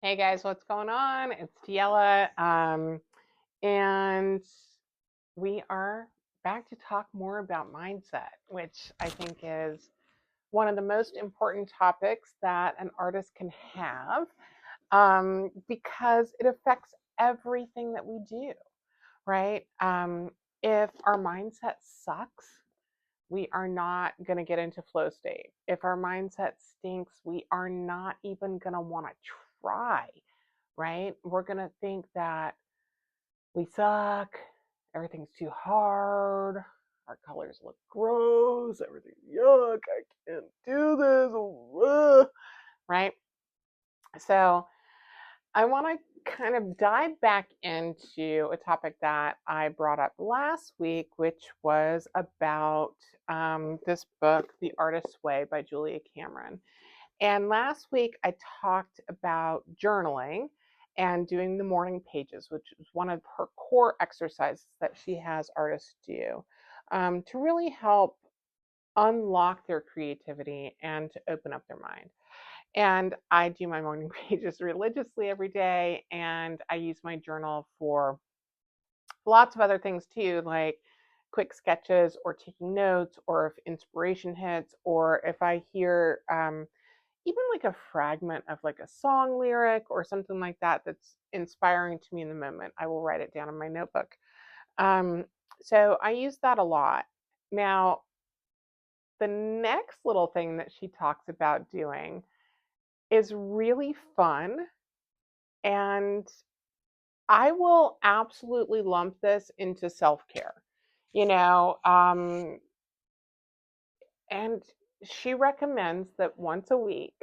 Hey guys, what's going on? It's DeElla, and we are back to talk more about mindset, which I think is one of the most important topics that an artist can have, because it affects everything that we do, right? If our mindset sucks, we are not going to get into flow state. If our mindset stinks, we are not even going to want to try, right? We're going to think that we suck, everything's too hard, our colors look gross, everything's yuck, I can't do this, right? So, I want to kind of dive back into a topic that I brought up last week, which was about this book, The Artist's Way by Julia Cameron. And last week I talked about journaling and doing the morning pages, which is one of her core exercises that she has artists do, to really help unlock their creativity and to open up their mind. And I do my morning pages religiously every day, and I use my journal for lots of other things too, like quick sketches or taking notes, or if inspiration hits, or if I hear even like a fragment of like a song lyric or something like that that's inspiring to me in the moment, I will write it down in my notebook. Um, so I use that a lot. Now, the next little thing that she talks about doing is really fun, and I will absolutely lump this into self care, you know. And she recommends that once a week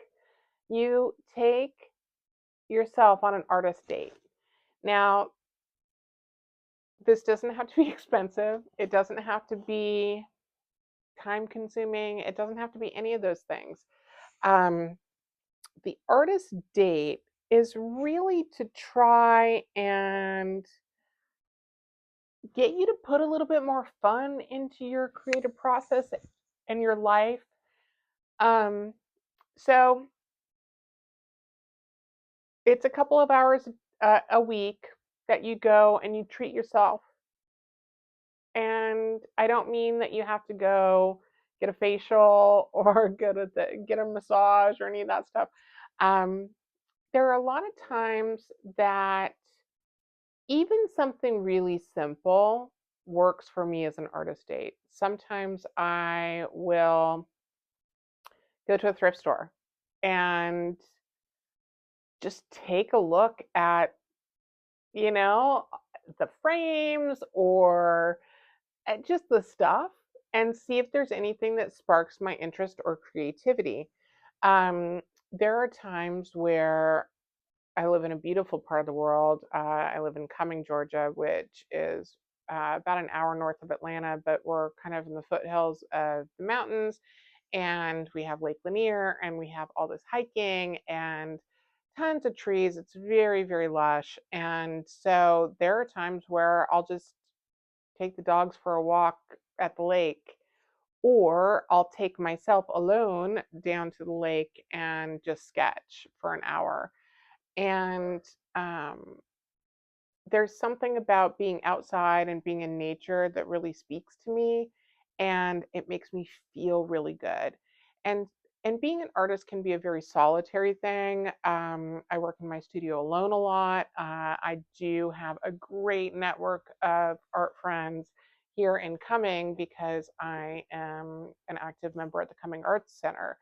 you take yourself on an artist date. Now, this doesn't have to be expensive, it doesn't have to be time consuming, it doesn't have to be any of those things. Um, the artist date is really to try and get you to put a little bit more fun into your creative process and your life. Um, so it's a couple of hours a week that you go and you treat yourself. And I don't mean that you have to go get a facial or get a massage or any of that stuff. Um, there are a lot of times that even something really simple works for me as an artist date. Sometimes I will go to a thrift store and just take a look at, you know, the frames or at just the stuff, and see if there's anything that sparks my interest or creativity. Um, there are times where I live in a beautiful part of the world. I live in Cumming, Georgia, which is about an hour north of Atlanta, but we're kind of in the foothills of the mountains, and we have Lake Lanier, and we have all this hiking and tons of trees. It's very, very lush. And so there are times where I'll just take the dogs for a walk at the lake, or I'll take myself alone down to the lake and just sketch for an hour. And um, there's something about being outside and being in nature that really speaks to me, and it makes me feel really good. And being an artist can be a very solitary thing. I work in my studio alone a lot. I do have a great network of art friends here in Cumming because I am an active member at the Cumming Arts Center.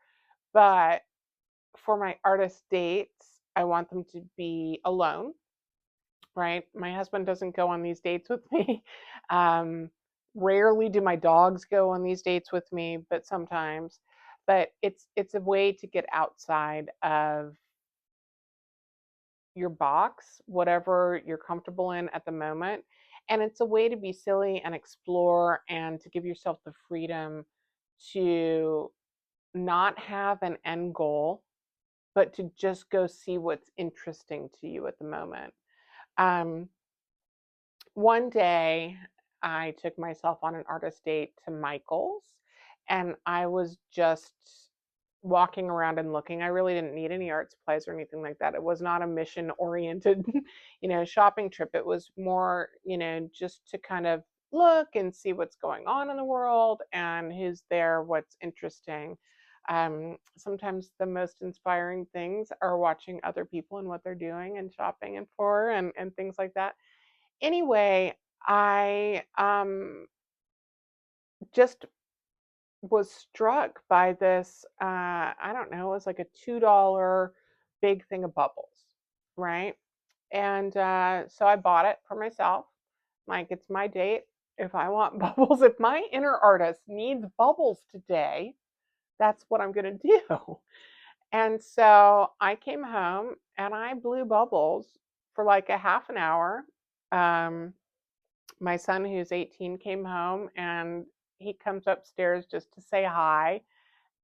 But for my artist dates, I want them to be alone, right? My husband doesn't go on these dates with me. Um, Rarely do my dogs go on these dates with me, but sometimes. But it's a way to get outside of your box, whatever you're comfortable in at the moment. And it's a way to be silly and explore and to give yourself the freedom to not have an end goal, but to just go see what's interesting to you at the moment. Um, One day I took myself on an artist date to Michael's, and I was just walking around and looking. I really didn't need any art supplies or anything like that. It was not a mission oriented, shopping trip. It was more, just to kind of look and see what's going on in the world and who's there, what's interesting. Sometimes the most inspiring things are watching other people and what they're doing and shopping and for and things like that. Anyway, I just was struck by this. I don't know, it was like a $2 big thing of bubbles, right? And so I bought it for myself. Like, it's my date. If I want bubbles, if my inner artist needs bubbles today, that's what I'm going to do. And so I came home and I blew bubbles for like a half an hour. Um, my son, who's 18, came home and he comes upstairs just to say hi.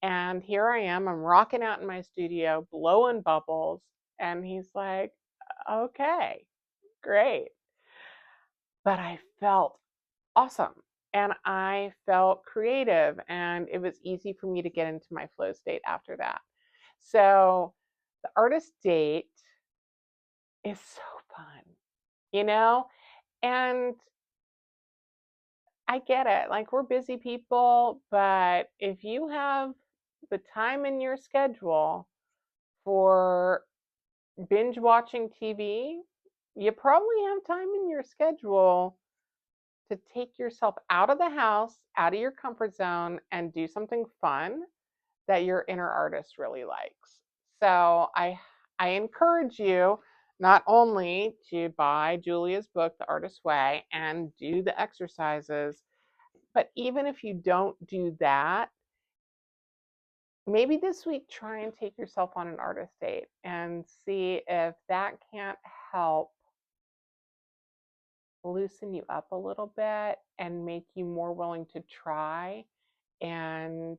And here I am, I'm rocking out in my studio, blowing bubbles. And he's like, okay, great. But I felt awesome. And I felt creative. And it was easy for me to get into my flow state after that. So the artist date is so fun, you know? And I get it. Like, we're busy people, but if you have the time in your schedule for binge watching TV, you probably have time in your schedule to take yourself out of the house, out of your comfort zone, and do something fun that your inner artist really likes. So I encourage you not only to buy Julia's book, The Artist's Way, and do the exercises, but even if you don't do that, maybe this week try and take yourself on an artist date and see if that can't help loosen you up a little bit and make you more willing to try and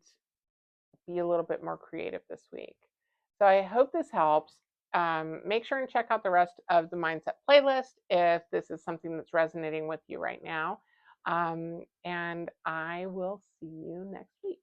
be a little bit more creative this week. So I hope this helps. Make sure and check out the rest of the Mindset playlist if this is something that's resonating with you right now. And I will see you next week.